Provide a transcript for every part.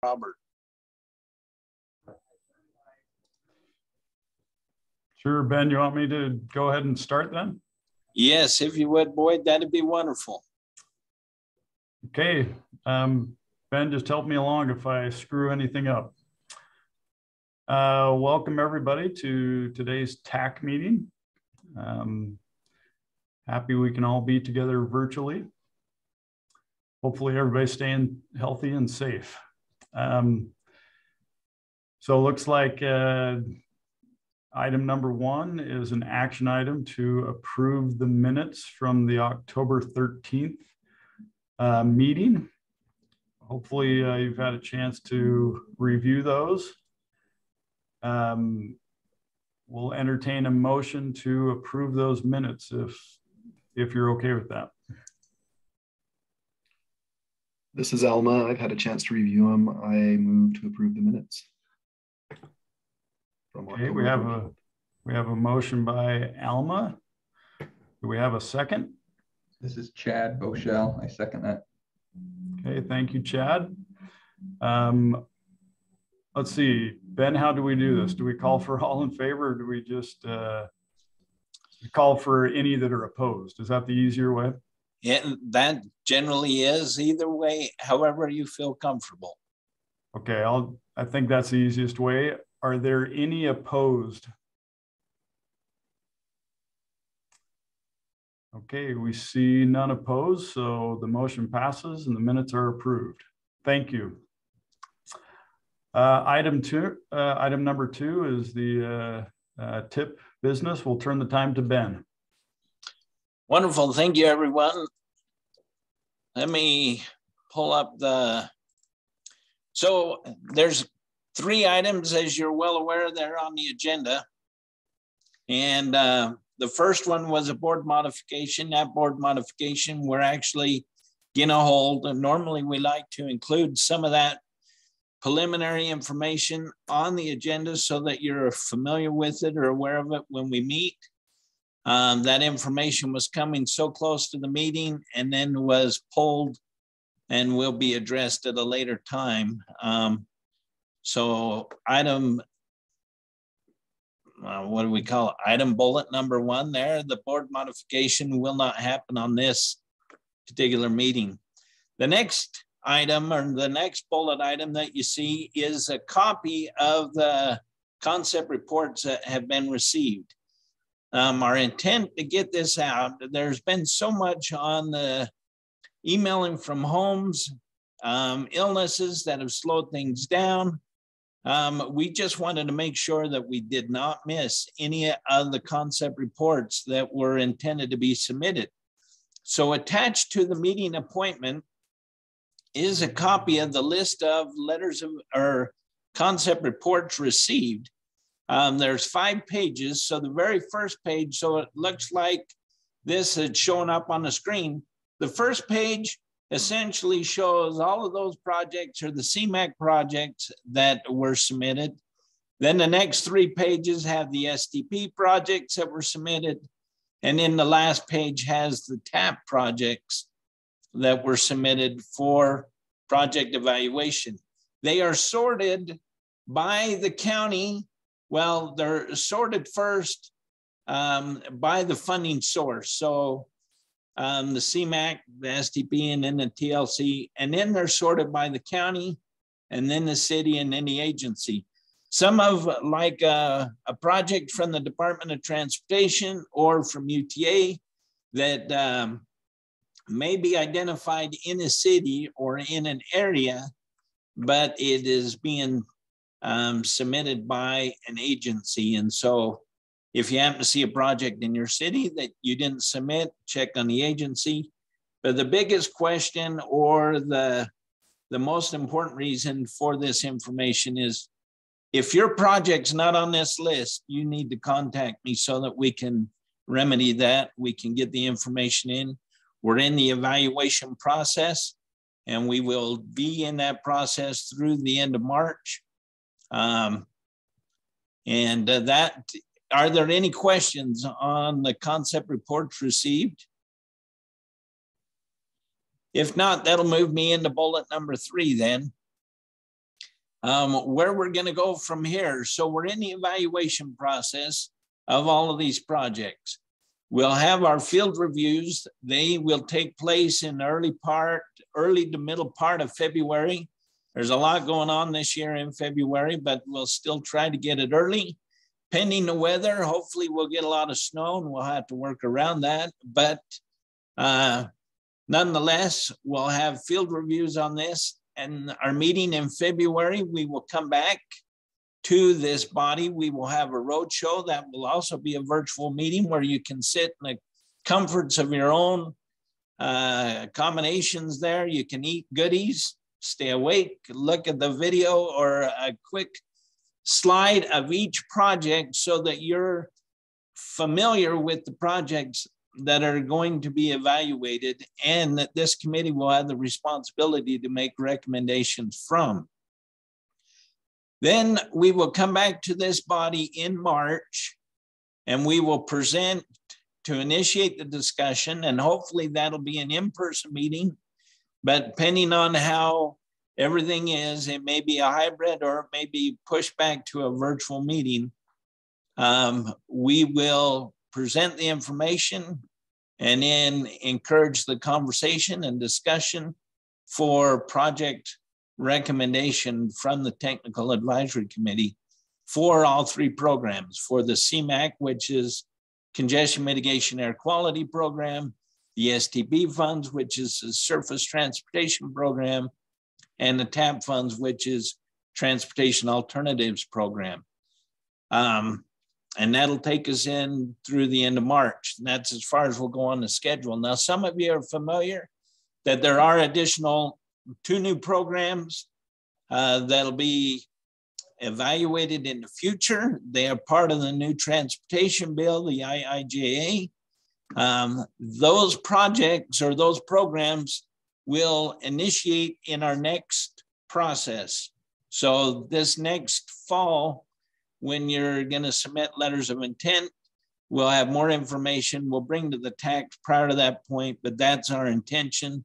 Robert. Sure, Ben, you want me to go ahead and start then? Yes, if you would, Boyd, that'd be wonderful. Okay, Ben, just help me along if I screw anything up. Welcome everybody to today's TAC meeting. Happy we can all be together virtually. Hopefully everybody's staying healthy and safe. So it looks like item number 1 is an action item to approve the minutes from the October 13th meeting. Hopefully you've had a chance to review those. We'll entertain a motion to approve those minutes if you're okay with that. This is Alma. I've had a chance to review them. I move to approve the minutes. Okay, we have a motion by Alma. Do we have a second? This is Chad Boschel. I second that. Okay, thank you, Chad. Let's see, Ben, how do we do this? Do we call for all in favor, or do we just call for any that are opposed? Is that the easier way? Yeah, that generally is. Either way, however you feel comfortable. Okay, I think that's the easiest way. Are there any opposed? Okay, we see none opposed, so the motion passes and the minutes are approved. Thank you. Item number 2 is the tip business. We'll turn the time to Ben. Wonderful. Thank you, everyone. Let me pull up so there's 3 items, as you're well aware, they're on the agenda. And the first one was a board modification. That board modification, we're actually going to hold. And normally we like to include some of that preliminary information on the agenda so that you're familiar with it or aware of it when we meet. That information was coming so close to the meeting and then was pulled and will be addressed at a later time. So item, what do we call it? Item bullet number 1 there, the board modification will not happen on this particular meeting. The next item, or the next bullet item that you see, is a copy of the concept reports that have been received. Our intent to get this out, there's been so much on the emailing from homes, illnesses that have slowed things down. We just wanted to make sure that we did not miss any of the concept reports that were intended to be submitted. So attached to the meeting appointment is a copy of the list of letters of or concept reports received. There's 5 pages. So the very first page, so it looks like this had shown up on the screen. The first page essentially shows all of those projects or the CMAQ projects that were submitted. Then the next 3 pages have the STP projects that were submitted. And then the last page has the TAP projects that were submitted for project evaluation. They are sorted by the county. Well, they're sorted first by the funding source. So the CMAQ, the STP, and then the TLC, and then they're sorted by the county, and then the city, and then the agency. Some of like a project from the Department of Transportation or from UTA that may be identified in a city or in an area, but it is being submitted by an agency. And so if you happen to see a project in your city that you didn't submit, check on the agency. But the biggest question or the most important reason for this information is if your project's not on this list, you need to contact me so that we can remedy that. We can get the information in. We're in the evaluation process, and we will be in that process through the end of March. Are there any questions on the concept reports received? If not, that'll move me into bullet number 3 then. where we're going to go from here. So we're in the evaluation process of all of these projects. We'll have our field reviews. They will take place in early to middle part of February. There's a lot going on this year in February, but we'll still try to get it early. Pending the weather, hopefully we'll get a lot of snow and we'll have to work around that. But nonetheless, we'll have field reviews on this. And our meeting in February, we will come back to this body. We will have a roadshow that will also be a virtual meeting where you can sit in the comforts of your own accommodations there. You can eat goodies, stay awake, look at the video or a quick slide of each project so that you're familiar with the projects that are going to be evaluated and that this committee will have the responsibility to make recommendations from. Then we will come back to this body in March and we will present to initiate the discussion, and hopefully that'll be an in-person meeting, but depending on how everything is, it may be a hybrid or it may be pushed back to a virtual meeting. We will present the information and then encourage the conversation and discussion for project recommendation from the Technical Advisory Committee for all three programs, for the CMAQ, which is Congestion Mitigation Air Quality Program, the STB funds, which is the Surface Transportation Program, and the TAP funds, which is Transportation Alternatives Program. And that'll take us in through the end of March. And that's as far as we'll go on the schedule. Now, some of you are familiar that there are additional 2 new programs that'll be evaluated in the future. They are part of the new transportation bill, the IIJA. Those projects or those programs will initiate in our next process. So this next fall, when you're going to submit letters of intent, we'll have more information we'll bring to the TAC prior to that point, but that's our intention,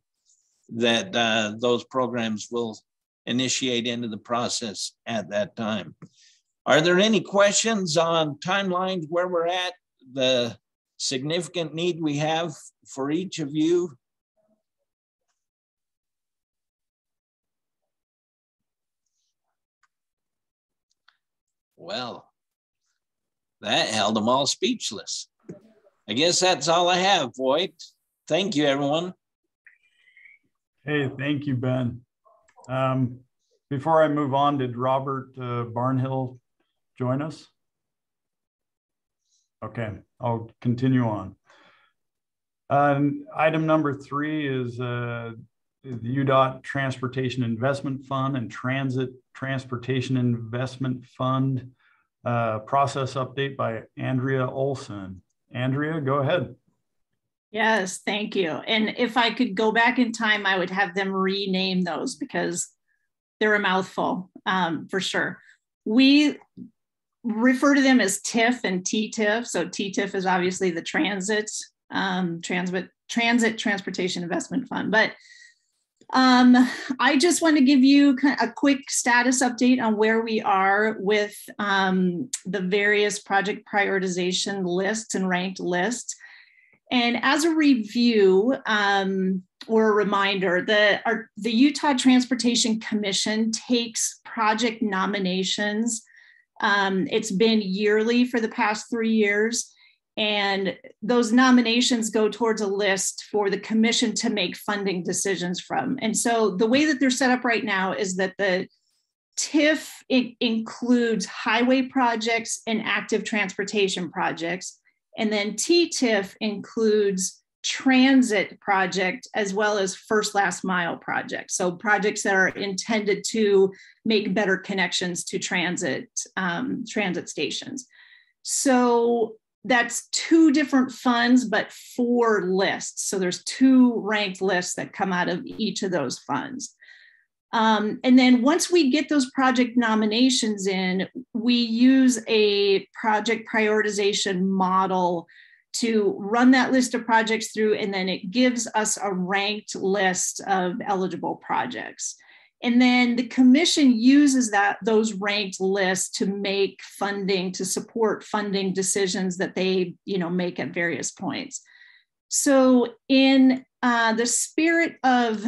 that those programs will initiate into the process at that time. Are there any questions on timelines, where we're at, the significant need we have for each of you? Well, that held them all speechless. I guess that's all I have, Voigt. Thank you, everyone. Hey, thank you, Ben. Before I move on, did Robert Barnhill join us? Okay, I'll continue on. Item number 3 is the UDOT Transportation Investment Fund and Transit Transportation Investment Fund process update by Andrea Olson. Andrea, go ahead. Yes, thank you. And if I could go back in time, I would have them rename those because they're a mouthful for sure. We refer to them as TIF and TTIF. So TTIF is obviously the Transit Transportation Investment Fund. But I just want to give you a quick status update on where we are with the various project prioritization lists and ranked lists. And as a review or a reminder, the Utah Transportation Commission takes project nominations. It's been yearly for the past 3 years. And those nominations go towards a list for the commission to make funding decisions from. And so the way that they're set up right now is that the TIF includes highway projects and active transportation projects. And then TTIF includes transit project as well as first last mile projects. So projects that are intended to make better connections to transit stations. So that's 2 different funds, but 4 lists. So there's 2 ranked lists that come out of each of those funds. And then once we get those project nominations in, we use a project prioritization model to run that list of projects through, and then it gives us a ranked list of eligible projects. And then the commission uses those ranked lists to make funding, to support funding decisions that they, make at various points. So in the spirit of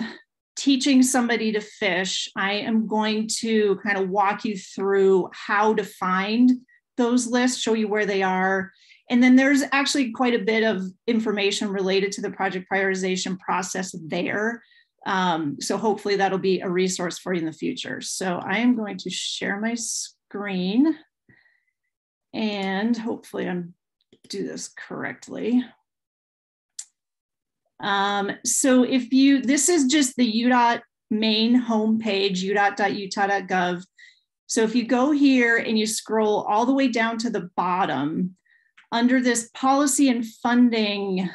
teaching somebody to fish, I am going to kind of walk you through how to find those lists, show you where they are. And then there's actually quite a bit of information related to the project prioritization process there. So hopefully that'll be a resource for you in the future. So I am going to share my screen and hopefully I'm do this correctly. So this is just the UDOT main homepage, udot.utah.gov. So if you go here and you scroll all the way down to the bottom, under this policy and funding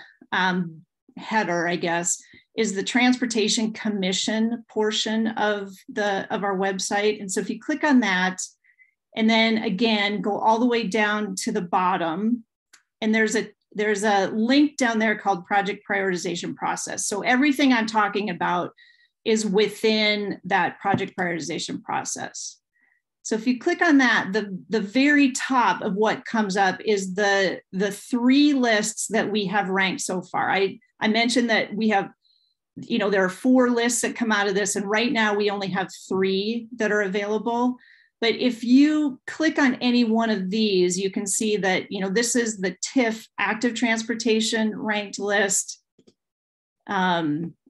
header, I guess, is the Transportation Commission portion of our website. And so if you click on that, and then again, go all the way down to the bottom, and there's a link down there called Project Prioritization Process. So everything I'm talking about is within that project prioritization process. So if you click on that, the very top of what comes up is the 3 lists that we have ranked so far. I mentioned that we have, there are 4 lists that come out of this, and right now we only have 3 that are available. But if you click on any one of these, you can see that, this is the TIF active transportation ranked list.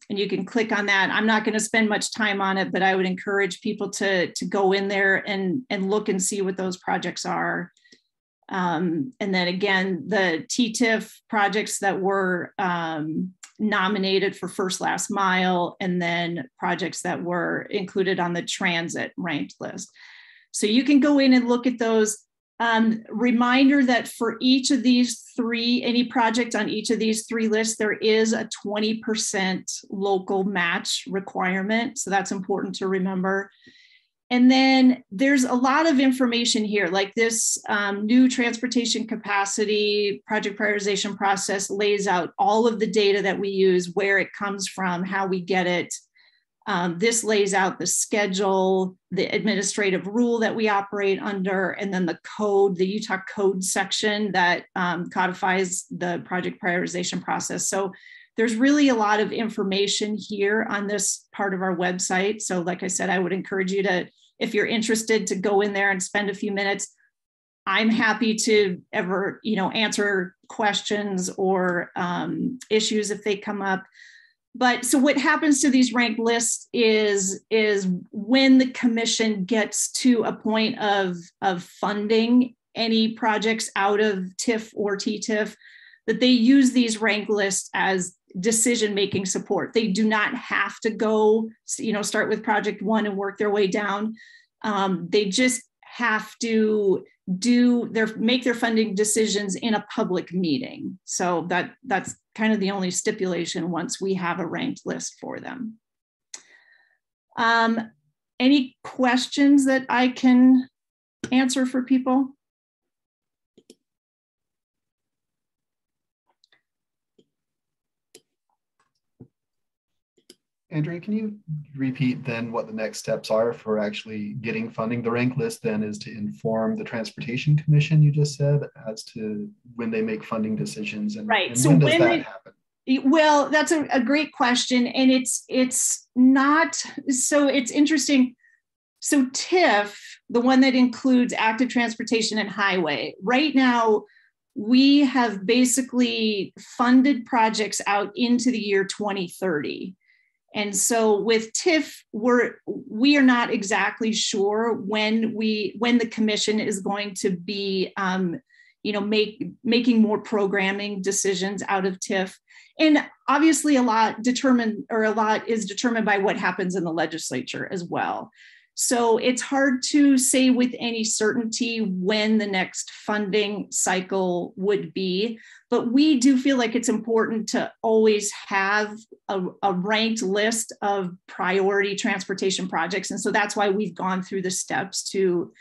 And you can click on that. I'm not going to spend much time on it, but I would encourage people to go in there and look and see what those projects are. And then again, the TTIF projects that were nominated for first last mile, and then projects that were included on the transit ranked list. So you can go in and look at those. Reminder that for each of these 3, any project on each of these 3 lists, there is a 20% local match requirement. So that's important to remember. And then there's a lot of information here, like this new transportation capacity project prioritization process lays out all of the data that we use, where it comes from, how we get it. This lays out the schedule, the administrative rule that we operate under, and then the code, the Utah code section that codifies the project prioritization process. So there's really a lot of information here on this part of our website. So like I said, I would encourage you to, if you're interested, to go in there and spend a few minutes. I'm happy to answer questions or issues if they come up. But so what happens to these ranked lists is when the commission gets to a point of funding any projects out of TIF or TTIF, that they use these ranked lists as decision-making support. They do not have to go, start with project 1 and work their way down. They just have to make their funding decisions in a public meeting. So that's kind of the only stipulation once we have a ranked list for them. Any questions that I can answer for people? Andrea, can you repeat then what the next steps are for actually getting funding? The rank list then is to inform the Transportation Commission, you just said, as to when they make funding decisions, and, right. And so when does that happen? Well, that's a great question, and it's not, so it's interesting. So TIF, the one that includes active transportation and highway, right now, we have basically funded projects out into the year 2030. And so with TIF, we are not exactly sure when the commission is going to be, making more programming decisions out of TIF. And obviously a lot is determined by what happens in the legislature as well. So it's hard to say with any certainty when the next funding cycle would be, but we do feel like it's important to always have a ranked list of priority transportation projects. And so that's why we've gone through the steps to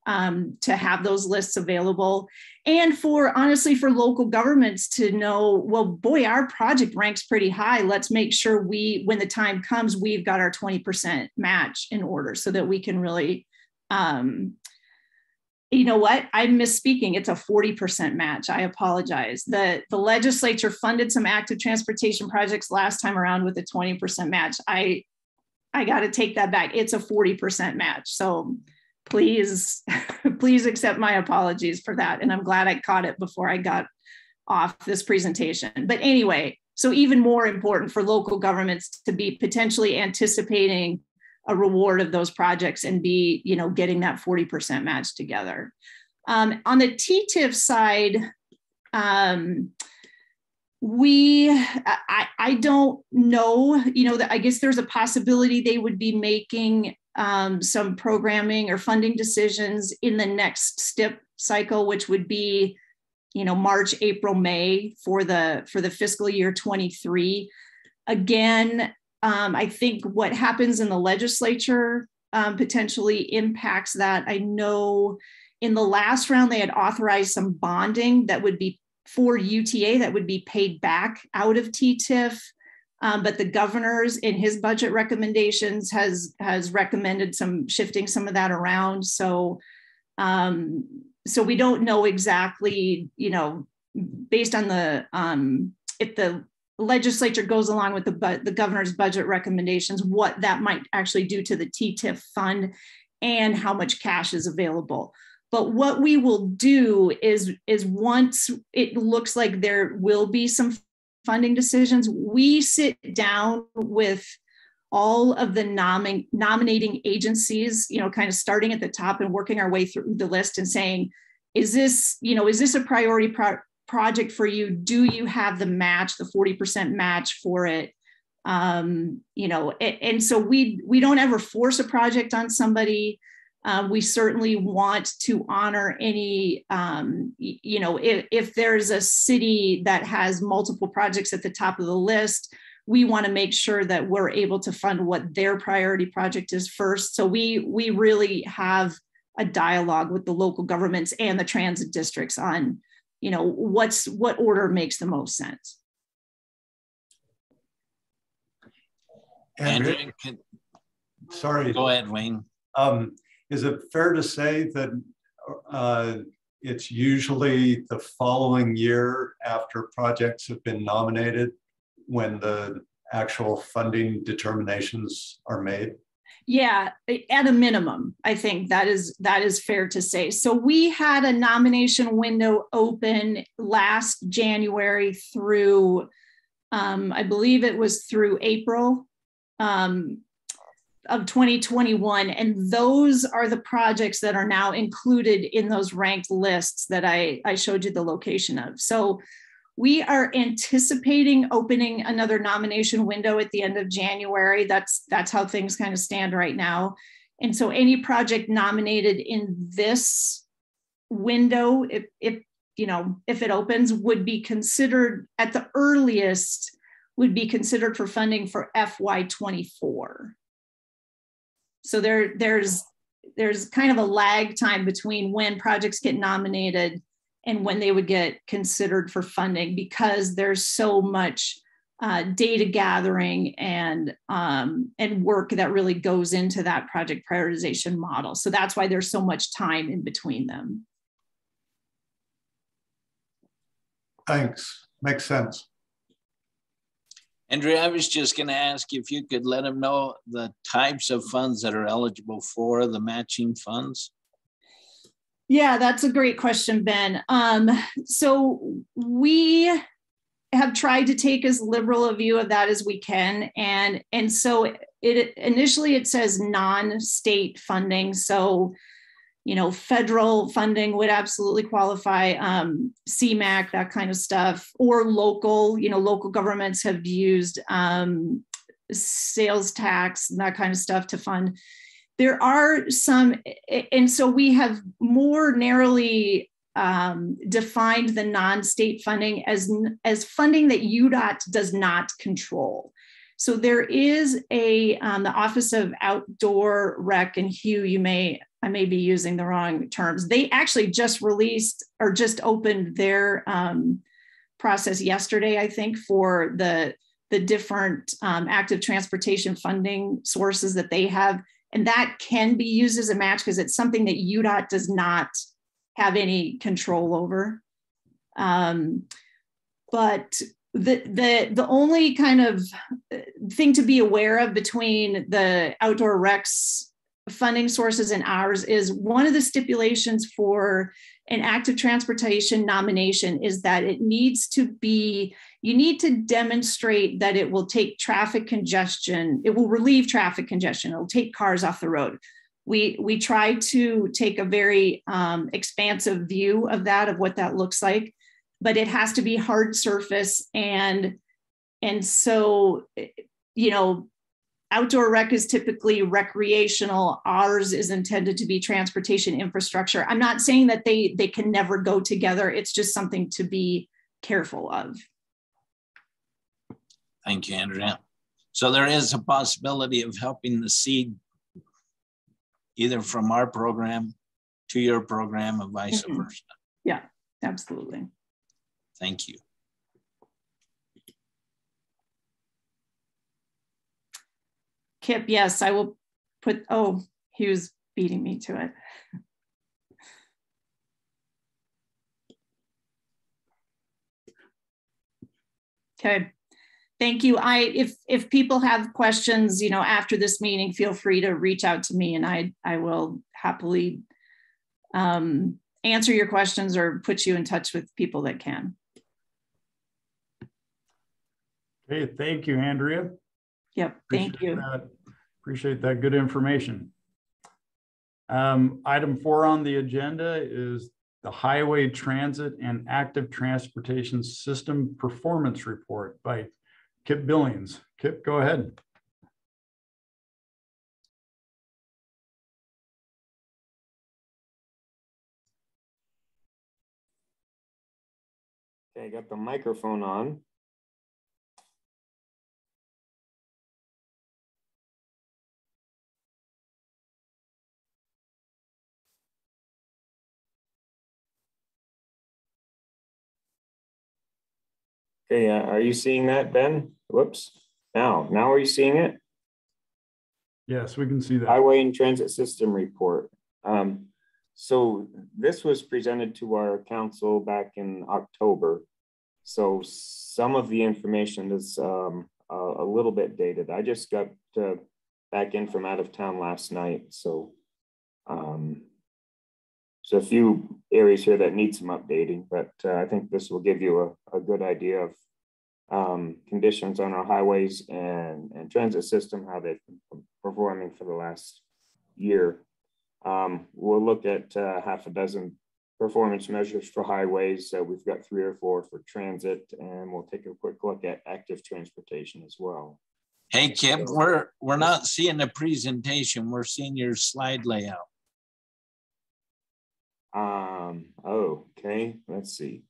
to have those lists available, and for honestly for local governments to know, well, boy, our project ranks pretty high. Let's make sure when the time comes, we've got our 20% match in order so that we can really, you know what, I'm misspeaking. It's a 40% match. I apologize. The legislature funded some active transportation projects last time around with a 20% match. I got to take that back. It's a 40% match. So please accept my apologies for that. And I'm glad I caught it before I got off this presentation. But anyway, so even more important for local governments to be potentially anticipating a reward of those projects and be, you know, getting that 40% match together. On the TTIF side, I don't know, you know, I guess there's a possibility they would be making some programming or funding decisions in the next STIP cycle, which would be, you know, March, April, May for the fiscal year 23. Again, I think what happens in the legislature potentially impacts that. I know in the last round, they had authorized some bonding that would be for UTA that would be paid back out of TTIF. But the governor's in his budget recommendations has recommended shifting some of that around. So, so we don't know exactly, you know, based on the, if the legislature goes along with the governor's budget recommendations, what that might actually do to the TTIF fund and how much cash is available. But what we will do is once it looks like there will be some funding decisions, we sit down with all of the nominating agencies, you know, kind of starting at the top and working our way through the list and saying, is this a priority project for you? Do you have the match, the 40% match for it? You know, and so we don't ever force a project on somebody. We certainly want to honor any, you know, if there's a city that has multiple projects at the top of the list, we want to make sure that we're able to fund what their priority project is first. So we really have a dialogue with the local governments and the transit districts on, you know, what order makes the most sense. Andrew, sorry. Go ahead, Wayne. Is it fair to say that it's usually the following year after projects have been nominated when the actual funding determinations are made? Yeah, at a minimum, I think that is fair to say. So we had a nomination window open last January through, I believe it was through April of 2021. And those are the projects that are now included in those ranked lists that I showed you the location of. So we are anticipating opening another nomination window at the end of January. That's how things kind of stand right now. And so any project nominated in this window, if it opens, would be considered at the earliest, would be considered for funding for FY24. So there's kind of a lag time between when projects get nominated and when they would get considered for funding, because there's so much data gathering and work that really goes into that project prioritization model. So that's why there's so much time in between them. Thanks, makes sense. Andrew, I was just going to ask if you could let them know the types of funds that are eligible for the matching funds. Yeah, that's a great question, Ben. So we have tried to take as liberal a view of that as we can. And so initially it says non-state funding. So, you know, federal funding would absolutely qualify, CMAQ, that kind of stuff, or local, you know, local governments have used sales tax and that kind of stuff to fund. There are some, and so we have more narrowly defined the non-state funding as funding that UDOT does not control. So there is the Office of Outdoor Rec, and Hugh, I may be using the wrong terms. They actually just released or just opened their process yesterday, I think, for the different active transportation funding sources that they have. And that can be used as a match because it's something that UDOT does not have any control over. But the only kind of thing to be aware of between the outdoor recs funding sources and ours is one of the stipulations for an active transportation nomination is that it needs to be, you need to demonstrate that it will take traffic congestion, it will relieve traffic congestion, it will take cars off the road. We try to take a very expansive view of that, of what that looks like, but it has to be hard surface. And so, you know, outdoor rec is typically recreational. Ours is intended to be transportation infrastructure. I'm not saying that they can never go together. It's just something to be careful of. Thank you, Andrea. So there is a possibility of helping the seed either from our program to your program and vice versa. Yeah, absolutely. Thank you. Kip, yes, I will put, oh, he was beating me to it. Okay, thank you. If people have questions, you know, after this meeting, feel free to reach out to me and I will happily answer your questions or put you in touch with people that can. Okay, thank you, Andrea. Yep, thank you. Appreciate that good information. Item 4 on the agenda is the Highway Transit and Active Transportation System Performance Report by Kip Billings. Kip, go ahead. Okay, got the microphone on. Okay, are you seeing that, Ben? Whoops. Now are you seeing it? Yes, we can see that. Highway and Transit System Report. So this was presented to our council back in October. So some of the information is a little bit dated. I just got back in from out of town last night. So so a few areas here that need some updating, but I think this will give you a good idea of conditions on our highways and transit system, how they've been performing for the last year. We'll look at half a dozen performance measures for highways. We've got 3 or 4 for transit, and we'll take a quick look at active transportation as well. Hey, Kip, we're not seeing the presentation. We're seeing your slide layout. Oh, okay, let's see.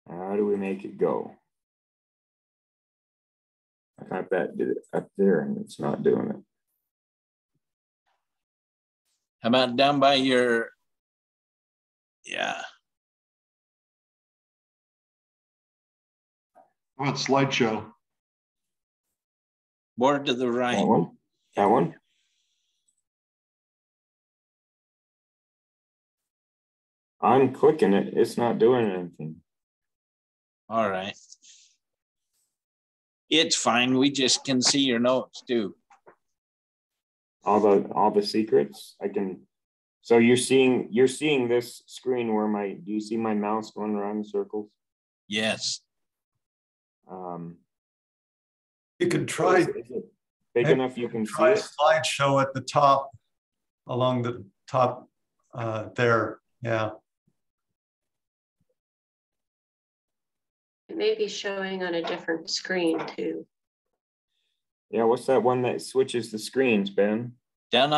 How do we make it go? I thought that did it up there and it's not doing it. How about down by your, yeah. How about slideshow? Board to the right. That one? That one? I'm clicking it. It's not doing anything. All right. It's fine. We just can see your notes too. All the secrets. I can. So you're seeing this screen where do you see my mouse going around in circles? Yes. You could try. Is it big enough you can see it? Slideshow at the top, along the top there. Yeah. It may be showing on a different screen too. Yeah, what's that one that switches the screens, Ben? Down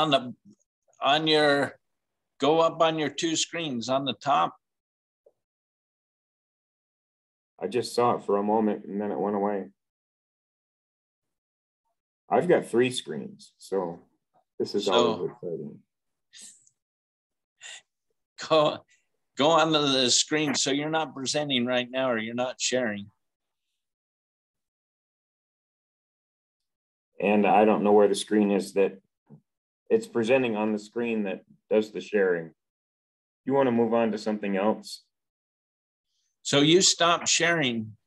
on your Go up on your two screens on the top. I just saw it for a moment and then it went away. I've got 3 screens, so this is always exciting. Go onto the screen. So you're not presenting right now, or you're not sharing. And I don't know where the screen is that it's presenting on the screen that does the sharing. You want to move on to something else? So you stop sharing.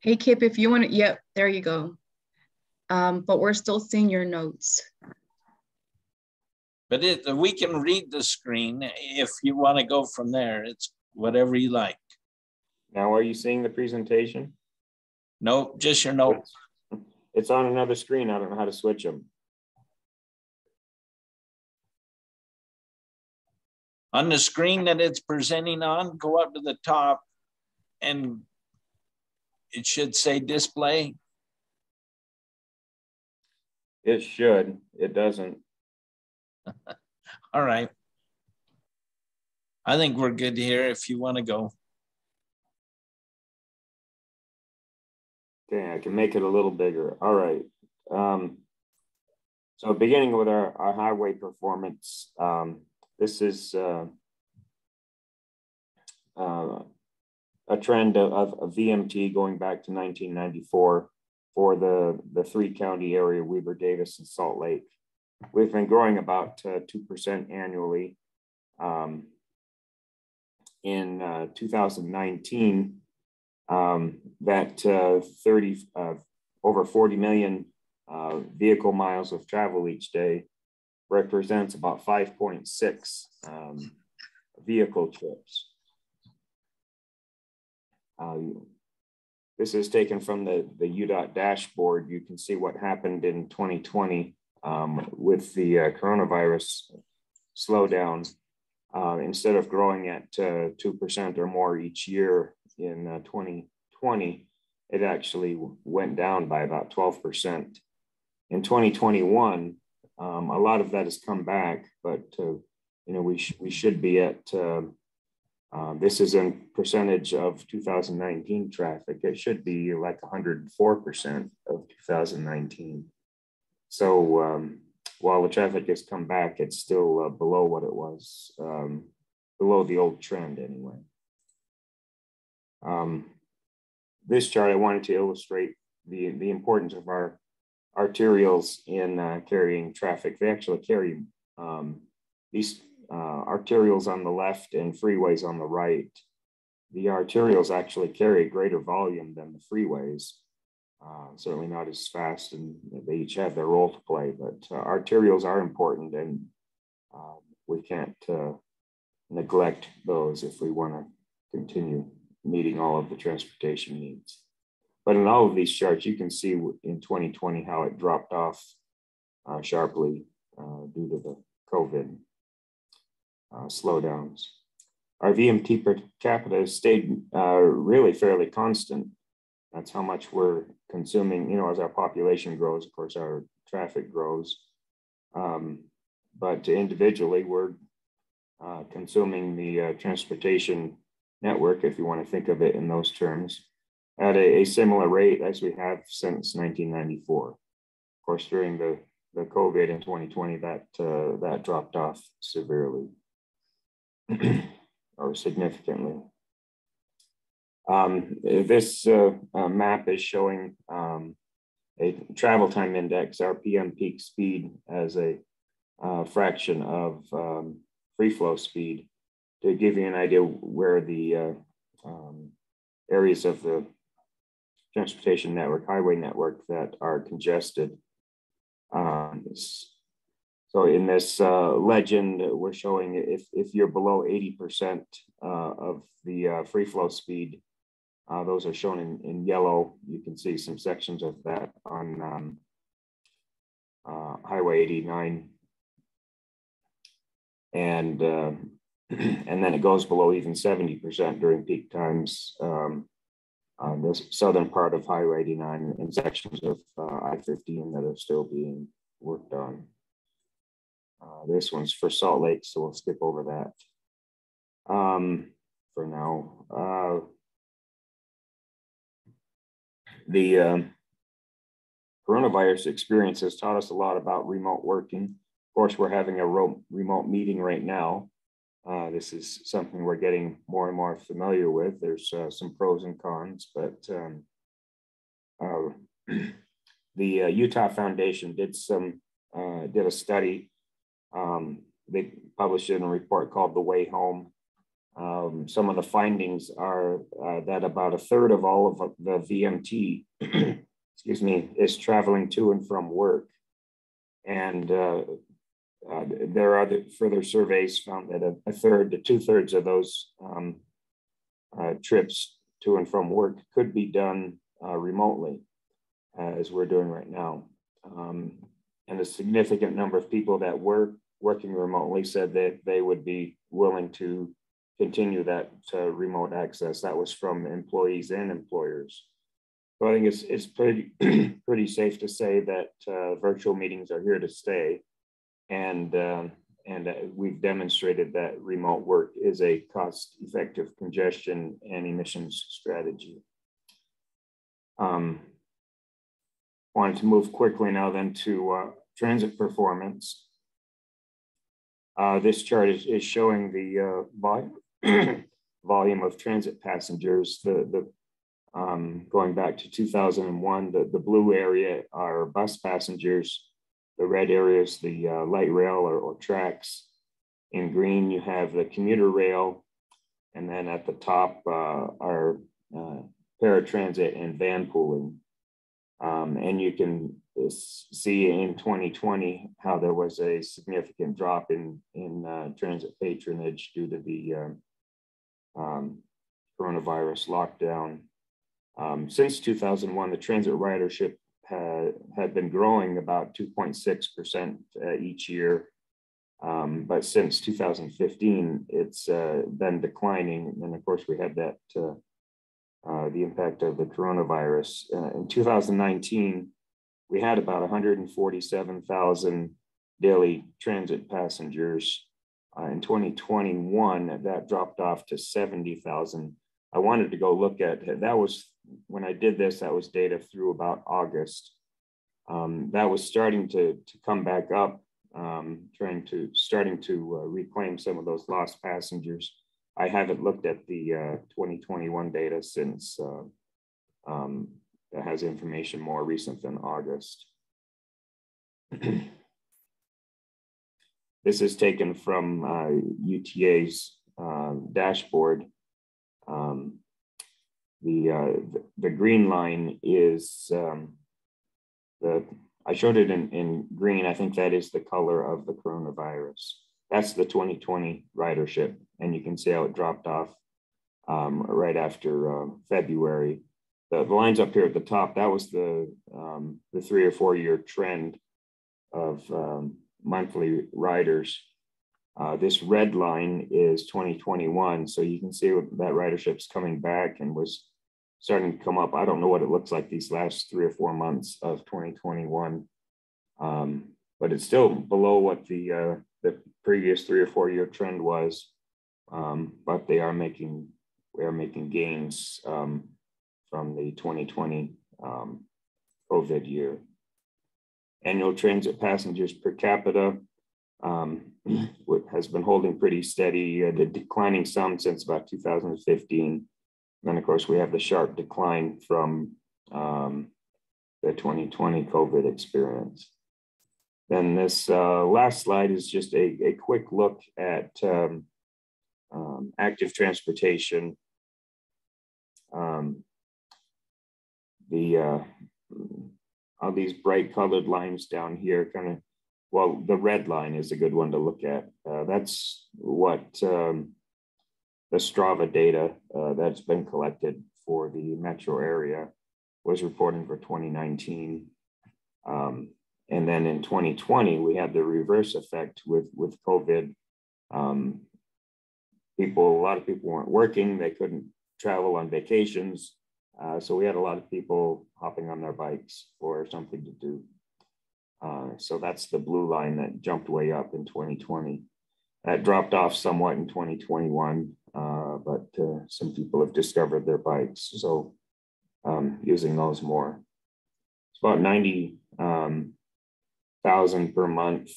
Hey, Kip, if you want to, yep, there you go. But we're still seeing your notes. But we can read the screen if you want to go from there. It's whatever you like. Now, are you seeing the presentation? No, just your notes. It's on another screen. I don't know how to switch them. On the screen that it's presenting on, go up to the top and it should say display. It should. It doesn't. All right. I think we're good here if you want to go. Okay, I can make it a little bigger. All right. So beginning with our highway performance, this is a trend of VMT going back to 1994 for the 3-county area, Weber, Davis, and Salt Lake. We've been growing about 2% annually. In 2019, over 40 million vehicle miles of travel each day represents about 5.6 vehicle trips. This is taken from the UDOT dashboard. You can see what happened in 2020 with the coronavirus slowdown. Instead of growing at 2% or more each year in 2020, it actually went down by about 12%. In 2021, a lot of that has come back, but we should be at, this is in percentage of 2019 traffic. It should be like 104% of 2019. So while the traffic has come back, it's still below what it was, below the old trend anyway. This chart, I wanted to illustrate the importance of our arterials in carrying traffic. They actually carry these arterials on the left and freeways on the right. The arterials actually carry greater volume than the freeways. Certainly not as fast, and they each have their role to play, but arterials are important, and we can't neglect those if we want to continue meeting all of the transportation needs. But in all of these charts, you can see in 2020 how it dropped off sharply due to the COVID slowdowns. Our VMT per capita stayed really fairly constant. That's how much we're consuming, as our population grows, of course, our traffic grows. But individually, we're consuming the transportation network, if you want to think of it in those terms, at a similar rate as we have since 1994. Of course, during the COVID in 2020, that dropped off severely or significantly. This map is showing a travel time index, our PM peak speed, as a fraction of free flow speed, to give you an idea where the areas of the transportation network, highway network, that are congested. So in this legend, we're showing if you're below 80% of the free flow speed, those are shown in yellow. You can see some sections of that on Highway 89. And then it goes below even 70% during peak times the southern part of Highway 89 and sections of I-15 that are still being worked on. This one's for Salt Lake, so we'll skip over that for now. The coronavirus experience has taught us a lot about remote working. Of course, we're having a remote meeting right now. This is something we're getting more and more familiar with. There's some pros and cons, but the Utah Foundation did a study. They published it in a report called The Way Home. Some of the findings are that about a third of all of the VMT, excuse me, is traveling to and from work. And there are further surveys found that a third to 2/3 of those trips to and from work could be done remotely, as we're doing right now. And a significant number of people that were working remotely said that they would be willing to continue that remote access. That was from employees and employers. So I think it's pretty pretty safe to say that virtual meetings are here to stay, and we've demonstrated that remote work is a cost-effective congestion and emissions strategy. Wanted to move quickly now then to transit performance. This chart is showing the volume of transit passengers. Going back to 2001, the blue area are bus passengers. The red area is the light rail or tracks. In green, you have the commuter rail. And then at the top are paratransit and van pooling. And you can see in 2020 how there was a significant drop in transit patronage due to the coronavirus lockdown. Since 2001, the transit ridership had been growing about 2.6% each year. But since 2015, it's been declining. And of course, we had that the impact of the coronavirus. In 2019, we had about 147,000 daily transit passengers. In 2021, that dropped off to 70,000. I wanted to go look at that. Was when I did this, that was data through about August. That was starting to come back up, starting to reclaim some of those lost passengers. I haven't looked at the 2021 data since that has information more recent than August. This is taken from UTA's dashboard. The green line is I showed it in green. I think that is the color of the coronavirus. That's the 2020 ridership, and you can see how it dropped off right after February. The lines up here at the top, that was the 3 or 4 year trend of monthly riders. This red line is 2021, so you can see that ridership's coming back and was starting to come up. I don't know what it looks like these last 3 or 4 months of 2021, but it's still below what the previous 3 or 4 year trend was, but we are making gains from the 2020 COVID year. Annual transit passengers per capita has been holding pretty steady, declining some since about 2015. Then, of course, we have the sharp decline from the 2020 COVID experience. Then this last slide is just a quick look at active transportation. All these bright colored lines down here well, the red line is a good one to look at. That's what the Strava data that's been collected for the metro area was reporting for 2019. And then in 2020, we had the reverse effect with COVID. A lot of people weren't working. They couldn't travel on vacations. So we had a lot of people hopping on their bikes for something to do. So that's the blue line that jumped way up in 2020. That dropped off somewhat in 2021, but some people have discovered their bikes, so using those more. It's about 90,000 per month.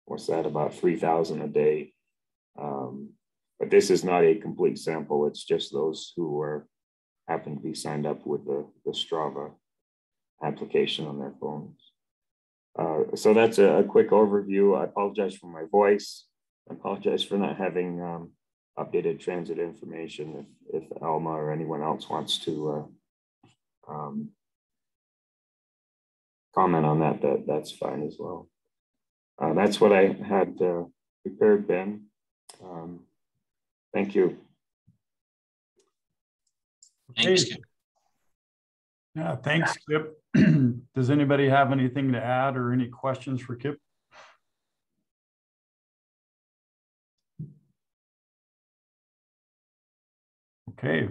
What's that, about 3,000 a day? But this is not a complete sample. It's just those who happen to be signed up with the Strava application on their phones. So that's a quick overview. I apologize for my voice. I apologize for not having updated transit information. If Alma or anyone else wants to comment on that, that's fine as well. That's what I had prepared, Ben. Thank you. Thanks. Okay. Yeah, thanks, Kip. Does anybody have anything to add or any questions for Kip? Okay,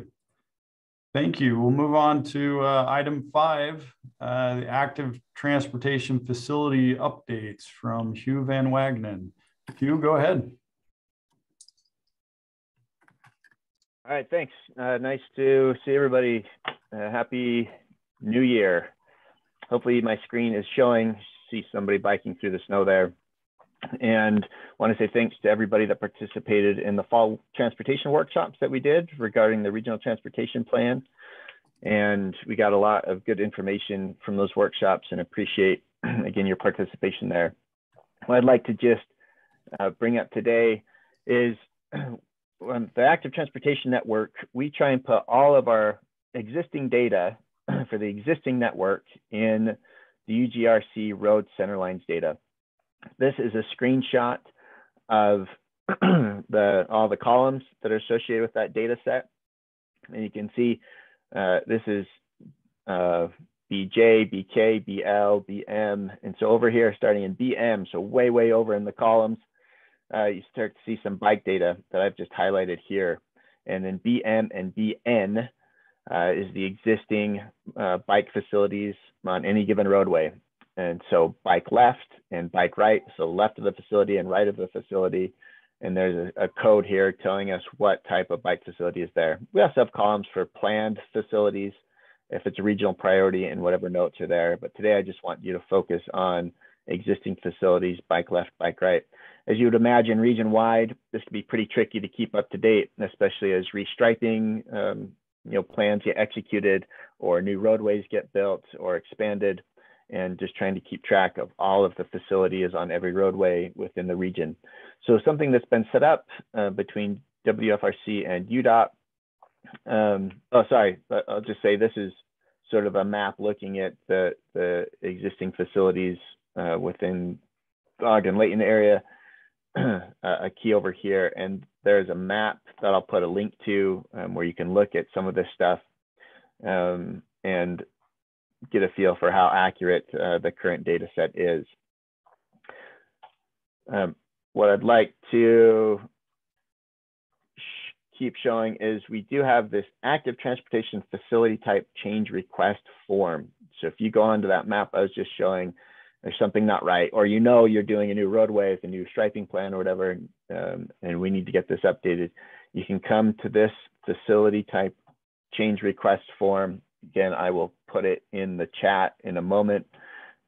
thank you. We'll move on to item 5, the active transportation facility updates from Hugh Van Wagenen. Hugh, go ahead. All right, thanks. Nice to see everybody. Happy New Year. Hopefully my screen is showing. See somebody biking through the snow there. And want to say thanks to everybody that participated in the fall transportation workshops that we did regarding the regional transportation plan. And we got a lot of good information from those workshops and appreciate, again, your participation there. What I'd like to just bring up today is the Active Transportation Network. We try and put all of our existing data for the existing network in the UGRC road centerlines data. This is a screenshot of all the columns that are associated with that data set. And you can see this is BJ, BK, BL, BM. And so over here, starting in BM, so way, way over in the columns, you start to see some bike data that I've just highlighted here. And then BM and BN is the existing bike facilities on any given roadway. And so bike left and bike right, so left of the facility and right of the facility. And there's a code here telling us what type of bike facility is there. We also have columns for planned facilities, if it's a regional priority, and whatever notes are there. But today I just want you to focus on existing facilities, bike left, bike right. As you would imagine, region-wide, this can be pretty tricky to keep up to date, especially as restriping plans get executed or new roadways get built or expanded, and just trying to keep track of all of the facilities on every roadway within the region. So something that's been set up between WFRC and UDOT. But I'll just say this is sort of a map looking at the existing facilities within the Ogden-Layton area. A key over here, and there's a map that I'll put a link to where you can look at some of this stuff and get a feel for how accurate the current data set is. What I'd like to keep showing is we do have this active transportation facility type change request form. So if you go onto that map I was just showing, there's something not right, or you're doing a new roadway with a new striping plan or whatever, and we need to get this updated, you can come to this facility type change request form. Again, I will put it in the chat in a moment.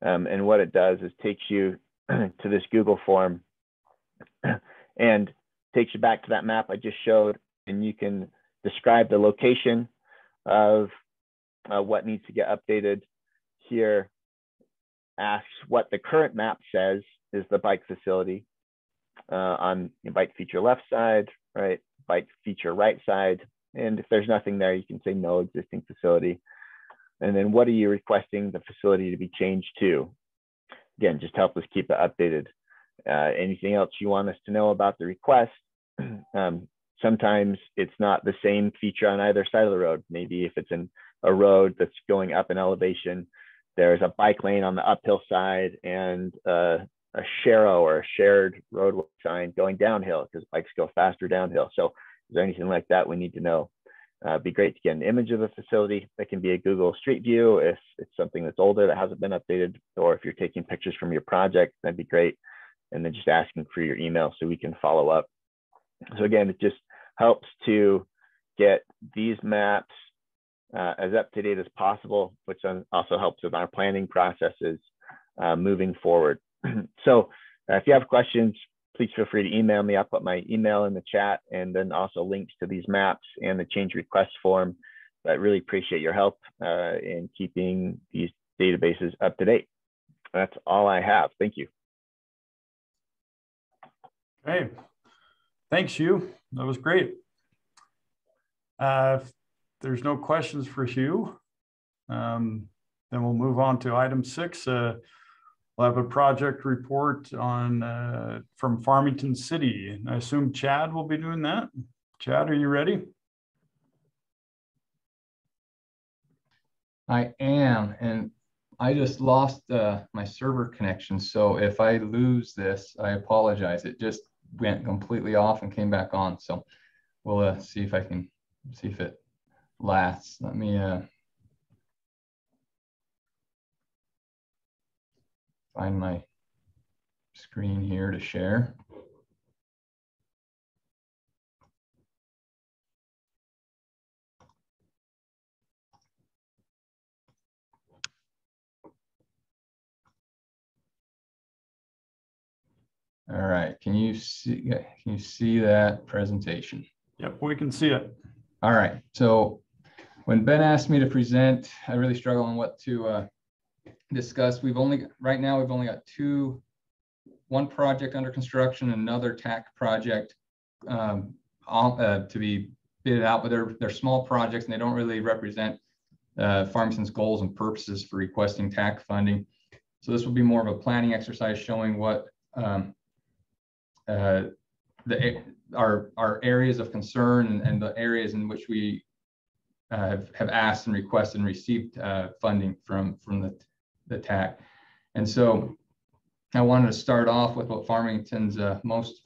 And what it does is takes you to this Google form and takes you back to that map I just showed, and you can describe the location of what needs to get updated here. Asks what the current map says is the bike facility on the bike feature left side, right, bike feature right side. And if there's nothing there, you can say no existing facility. And then what are you requesting the facility to be changed to? Again, just help us keep it updated. Anything else you want us to know about the request? Sometimes it's not the same feature on either side of the road. Maybe if it's in a road that's going up in elevation, there's a bike lane on the uphill side and a SHARO or a shared roadway sign going downhill because bikes go faster downhill. So is there anything like that we need to know? Be great to get an image of the facility. That can be a Google Street View if it's something that's older that hasn't been updated, or if you're taking pictures from your project, that'd be great. And then just asking for your email so we can follow up. So again, it just helps to get these maps as up to date as possible, which also helps with our planning processes moving forward. So if you have questions, please feel free to email me. I'll put my email in the chat, and then also links to these maps and the change request form. But I really appreciate your help in keeping these databases up to date. That's all I have. Thank you. Okay, thanks, Hugh. That was great. If there's no questions for Hugh, then we'll move on to item 6. We'll have a project report on from Farmington City. And I assume Chad will be doing that. Chad, are you ready? I am, and I just lost my server connection. So if I lose this, I apologize. It just went completely off and came back on. So we'll see if I can see if it lasts. Let me find my screen here to share. All right, can you see that presentation? Yep, we can see it. All right, so when Ben asked me to present, I really struggle on what to discuss. Right now we've only got one project under construction, another TAC project to be bid out, but they're small projects and they don't really represent Farmington's goals and purposes for requesting TAC funding. So this will be more of a planning exercise showing what our areas of concern and the areas in which we have asked and requested and received funding from the TAC. And so I wanted to start off with what Farmington's most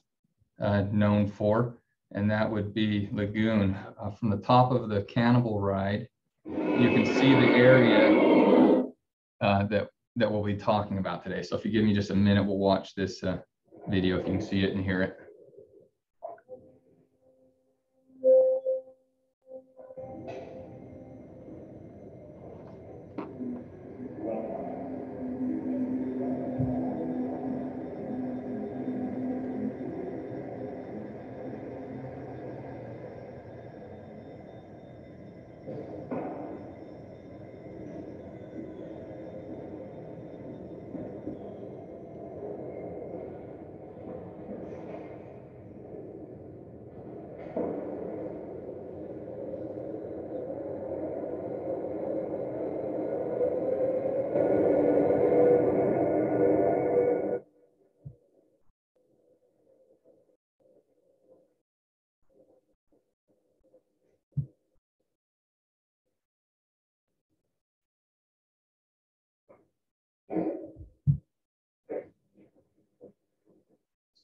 known for, and that would be Lagoon. From the top of the Cannibal Ride, you can see the area that we'll be talking about today. So if you give me just a minute, we'll watch this video if you can see it and hear it.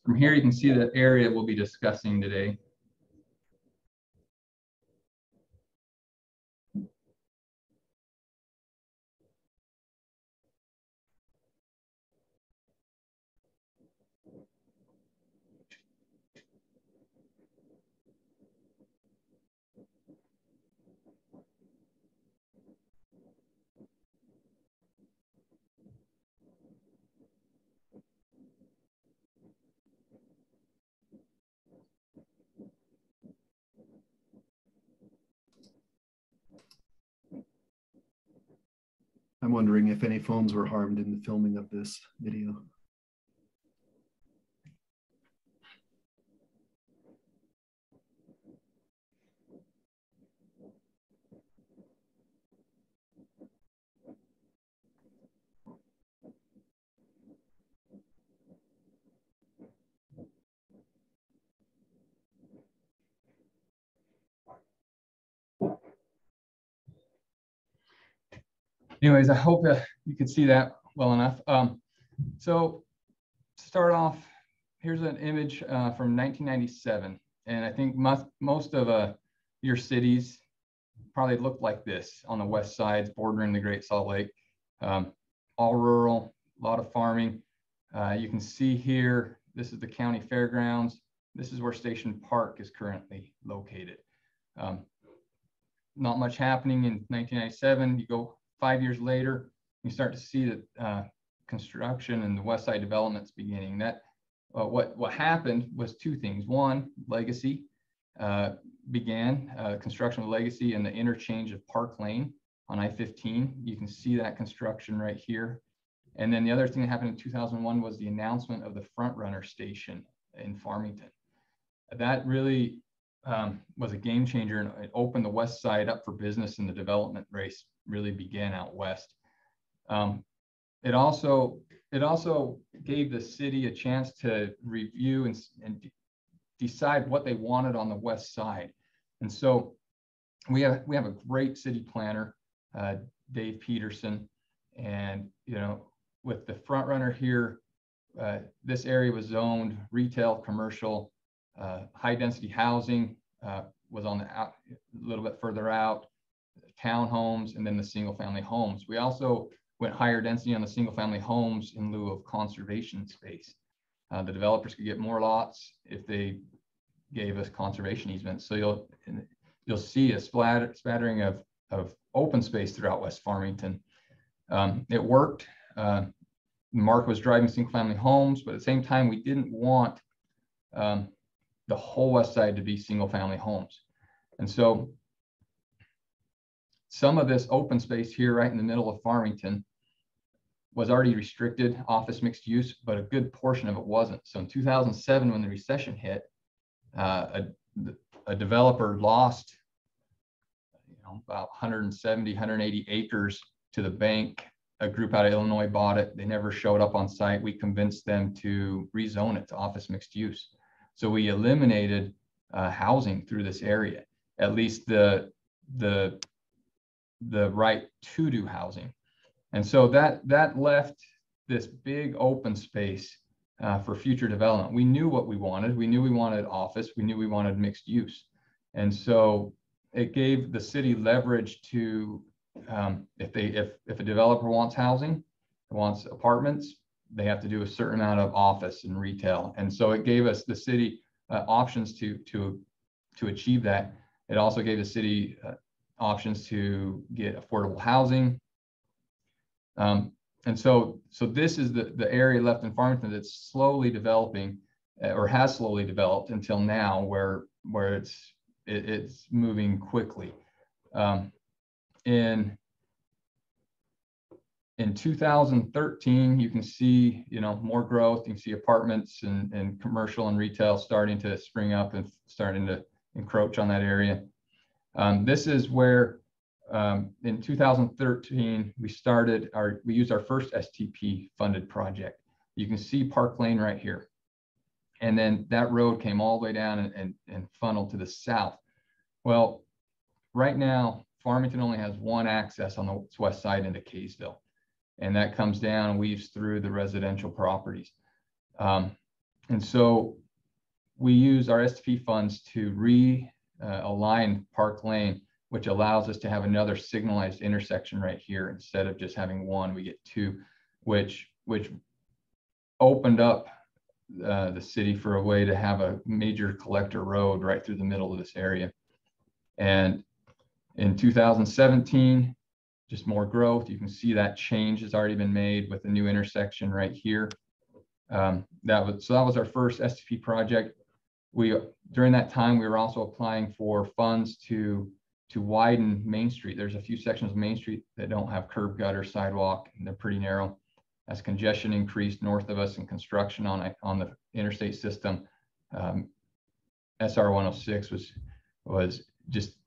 From here, you can see the area we'll be discussing today. I'm wondering if any phones were harmed in the filming of this video. Anyways, I hope you can see that well enough. So to start off, here's an image from 1997. And I think most of your cities probably looked like this on the west sides bordering the Great Salt Lake. All rural, a lot of farming. You can see here, this is the county fairgrounds. This is where Station Park is currently located. Not much happening in 1997. You go 5 years later, you start to see that construction and the west side developments beginning. That what happened was two things. One, Legacy began, construction of Legacy and the interchange of Park Lane on I-15. You can see that construction right here. And then the other thing that happened in 2001 was the announcement of the Front Runner station in Farmington. That really was a game changer, and it opened the west side up for business, and the development race really began out west. It also gave the city a chance to review and decide what they wanted on the west side. And so we have a great city planner, Dave Peterson, and with the Front Runner here, this area was zoned retail, commercial, high density housing was on the a little bit further out, townhomes, and then the single family homes. We also went higher density on the single family homes in lieu of conservation space. The developers could get more lots if they gave us conservation easements. So you'll see a spattering of open space throughout West Farmington. It worked. The market was driving single family homes, but at the same time, we didn't want the whole west side to be single family homes. And so some of this open space here right in the middle of Farmington was already restricted office mixed use, but a good portion of it wasn't. So in 2007, when the recession hit, a developer lost about 170, 180 acres to the bank. A group out of Illinois bought it. They never showed up on site. We convinced them to rezone it to office mixed use. So we eliminated housing through this area, at least the right to do housing. And so that left this big open space for future development. We knew what we wanted. We knew we wanted office. We knew we wanted mixed use. And so it gave the city leverage to, if a developer wants housing, wants apartments, they have to do a certain amount of office and retail. And so it gave us, the city, options to achieve that. It also gave the city options to get affordable housing. And so this is the area left in Farmington that's slowly developing, or has slowly developed until now, where it's moving quickly. In 2013, you can see, more growth. You can see apartments and commercial and retail starting to spring up and starting to encroach on that area. This is where, in 2013, we used our first STP funded project. You can see Park Lane right here. And then that road came all the way down and funneled to the south. Well, right now, Farmington only has one access on the west side into Kaysville. And that comes down and weaves through the residential properties. And so we use our STP funds to realign Park Lane, which allows us to have another signalized intersection right here. Instead of just having one, we get two, which opened up the city for a way to have a major collector road right through the middle of this area. And in 2017, just more growth. You can see that change has already been made with the new intersection right here. That was our first STP project. During that time, we were also applying for funds to widen Main Street. There's a few sections of Main Street that don't have curb, gutter, sidewalk, and they're pretty narrow. As congestion increased north of us and construction on the interstate system, SR 106 was just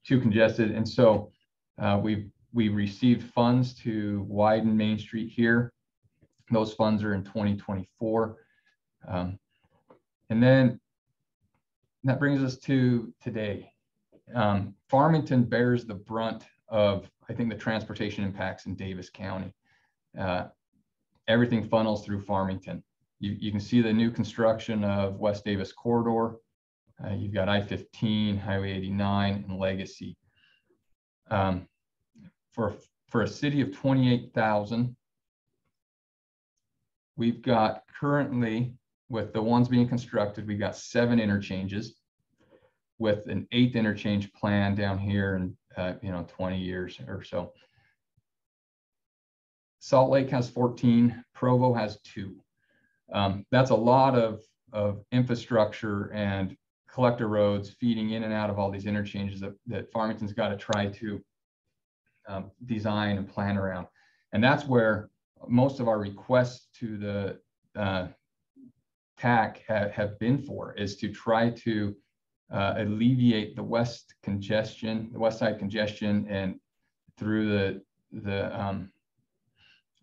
too congested. And so we received funds to widen Main Street here. Those funds are in 2024. And then that brings us to today. Farmington bears the brunt of, I think, the transportation impacts in Davis County. Everything funnels through Farmington. You can see the new construction of West Davis Corridor. You've got I-15, Highway 89, and Legacy. For a city of 28,000, we've got currently, with the ones being constructed, we've got 7 interchanges with an 8th interchange plan down here in 20 years or so. Salt Lake has 14, Provo has 2. That's a lot of infrastructure and collector roads feeding in and out of all these interchanges that Farmington's got to try to design and plan around. And that's where most of our requests to the TAC have been for, is to try to alleviate the west side congestion, and through the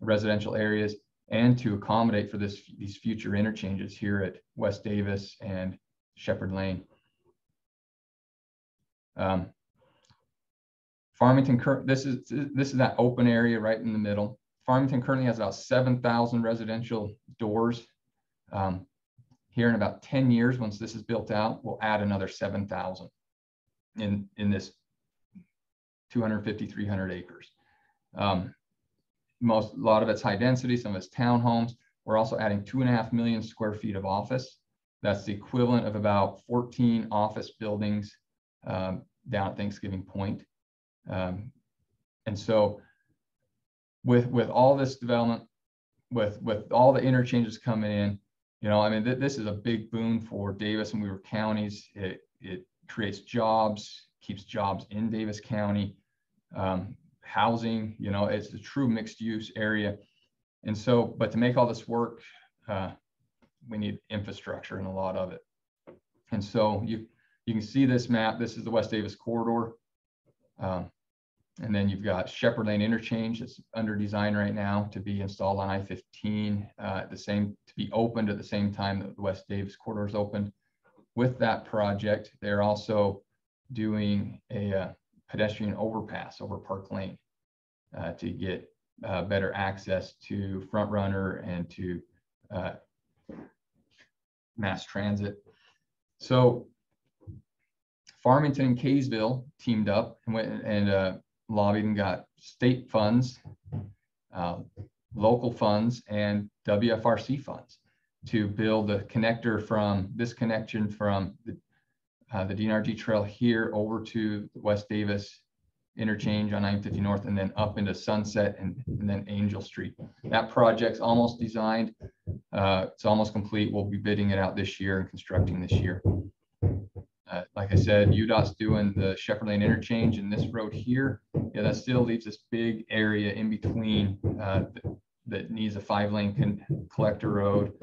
residential areas, and to accommodate for these future interchanges here at West Davis and Shepherd Lane. Farmington, this is that open area right in the middle. Farmington currently has about 7,000 residential doors. Here in about 10 years, once this is built out, we'll add another 7,000 in this 250, 300 acres. A lot of it's high density, some of it's townhomes. We're also adding 2.5 million square feet of office. That's the equivalent of about 14 office buildings down at Thanksgiving Point. And so with all this development, with all the interchanges coming in, I mean, this is a big boon for Davis and Weaver counties. It creates jobs, keeps jobs in Davis County, housing, it's a true mixed use area. And so, but to make all this work, we need infrastructure and a lot of it. And so you can see this map. This is the West Davis corridor. And then you've got Shepherd Lane interchange. It's under design right now to be installed on I-15, to be opened at the same time that the West Davis corridor is opened. With that project, they're also doing a pedestrian overpass over Park Lane to get better access to Front Runner and to mass transit. So Farmington and Kaysville teamed up and went and lobbied and got state funds, local funds, and WFRC funds to build the connector from this connection from the DNRG trail here over to the West Davis interchange on 950 North, and then up into Sunset and then Angel Street. That project's almost designed. It's almost complete. We'll be bidding it out this year and constructing this year. Like I said, UDOT's doing the Shepherd Lane interchange, and this road here, that still leaves this big area in between that needs a 5-lane collector road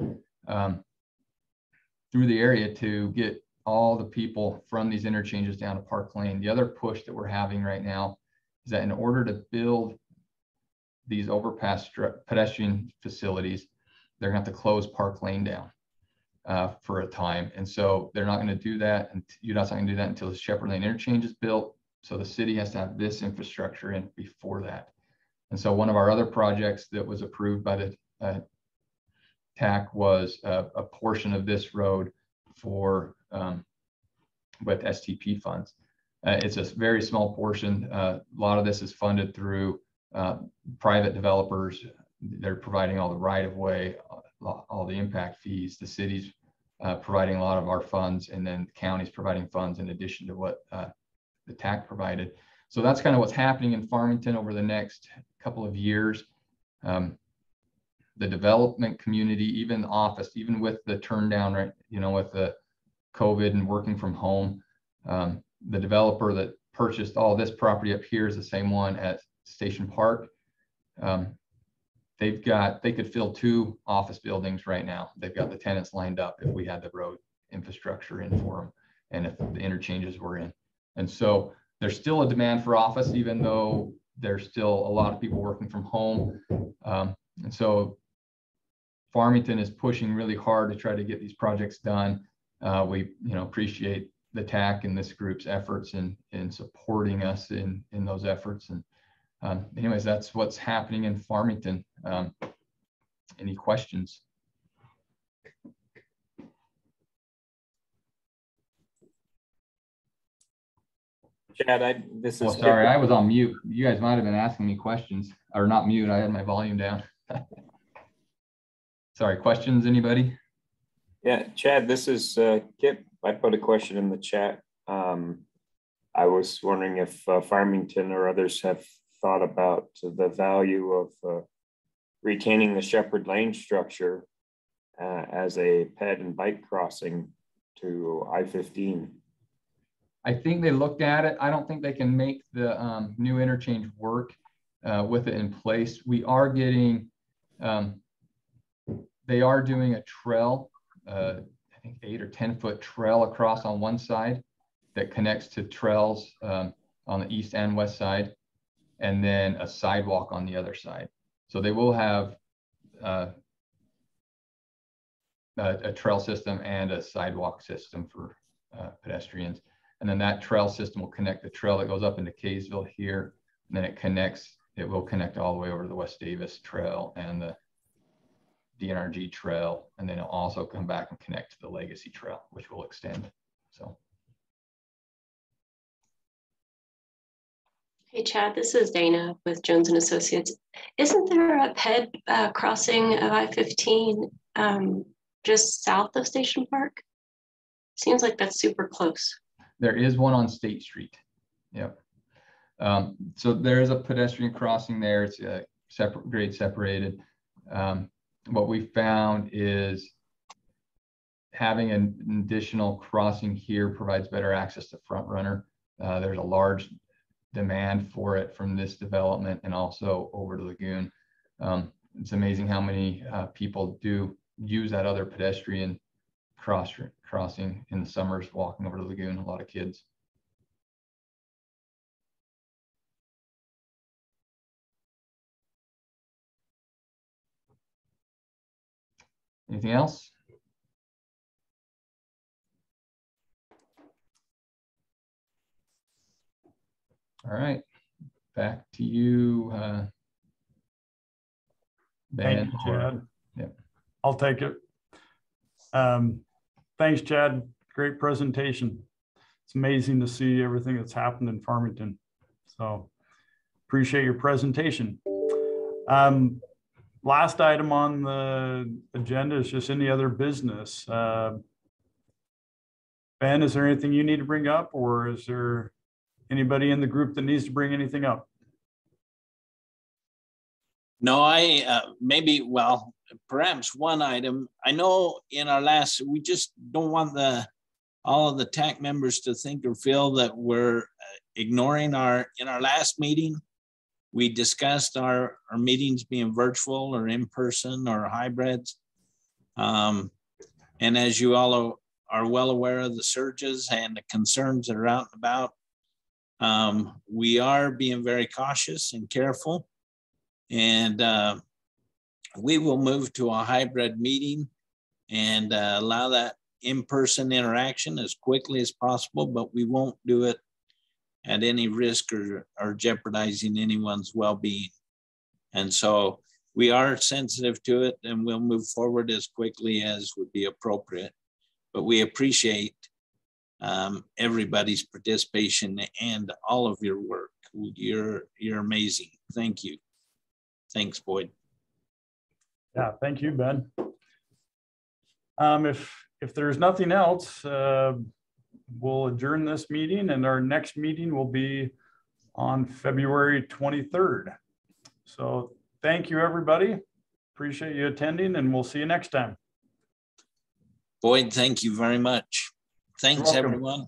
through the area to get all the people from these interchanges down to Park Lane. The other push that we're having right now is that in order to build these overpass pedestrian facilities, they're gonna have to close Park Lane down for a time. And so they're not gonna do that, and UDOT's not gonna do that until the Shepherd Lane interchange is built. So the city has to have this infrastructure in before that. And so one of our other projects that was approved by the TAC was a portion of this road for with STP funds. It's a very small portion. A lot of this is funded through private developers. They're providing all the right-of-way, all the impact fees. The city's providing a lot of our funds, and then the county's providing funds in addition to what the TAC provided. So that's kind of what's happening in Farmington over the next couple of years. The development community, even the office, even with the turn down, right, with the COVID and working from home, the developer that purchased all this property up here is the same one at Station Park. They could fill 2 office buildings right now. They've got the tenants lined up if we had the road infrastructure in for them and if the interchanges were in. And so there's still a demand for office, even though there's still a lot of people working from home. And so Farmington is pushing really hard to try to get these projects done. We appreciate the TAC and this group's efforts in supporting us in those efforts. And anyways, that's what's happening in Farmington. Any questions? Chad, this is. Sorry, I was on mute. You guys might have been asking me questions, or not mute. I had my volume down. Sorry, questions, anybody? Yeah, Chad, this is Kip. I put a question in the chat. I was wondering if Farmington or others have thought about the value of retaining the Shepherd Lane structure as a ped and bike crossing to I-15. I think they looked at it. I don't think they can make the new interchange work with it in place. We are getting, they are doing a trail, I think 8 or 10 foot trail across on one side that connects to trails on the east and west side, and then a sidewalk on the other side. So they will have a trail system and a sidewalk system for pedestrians. And then that trail system will connect the trail that goes up into Kaysville here. And then it will connect all the way over to the West Davis Trail and the DNRG Trail. And then it'll also come back and connect to the Legacy Trail, which will extend. So. Hey, Chad, this is Dana with Jones and Associates. Isn't there a ped crossing of I-15 just south of Station Park? Seems like that's super close. There is one on State Street. Yep. So there is a pedestrian crossing there. It's separate, grade separated. What we found is having an additional crossing here provides better access to Front Runner. There's a large demand for it from this development and also over the lagoon. It's amazing how many people do use that other pedestrian crossing in the summers, walking over the lagoon, a lot of kids. Anything else? All right, back to you, Ben. Thank you, Chad. Yeah. I'll take it. Thanks, Chad. Great presentation. It's amazing to see everything that's happened in Farmington. So appreciate your presentation. Last item on the agenda is just any other business. Ben, is there anything you need to bring up, or is there anybody in the group that needs to bring anything up? No, well, perhaps one item. I know in our last, we just don't want all of the TAC members to think or feel that we're ignoring in our last meeting, we discussed our meetings being virtual or in person or hybrids. And as you all are well aware of the surges and the concerns that are out and about, we are being very cautious and careful. And we will move to a hybrid meeting and allow that in-person interaction as quickly as possible, but we won't do it at any risk or jeopardizing anyone's well-being. And so we are sensitive to it, and we'll move forward as quickly as would be appropriate. But we appreciate everybody's participation and all of your work. You're amazing. Thank you. Thanks, Boyd. Yeah, thank you, Ben. If there's nothing else, we'll adjourn this meeting, and our next meeting will be on February 23rd. So thank you, everybody. Appreciate you attending, and we'll see you next time. Boyd, thank you very much. Thanks, everyone.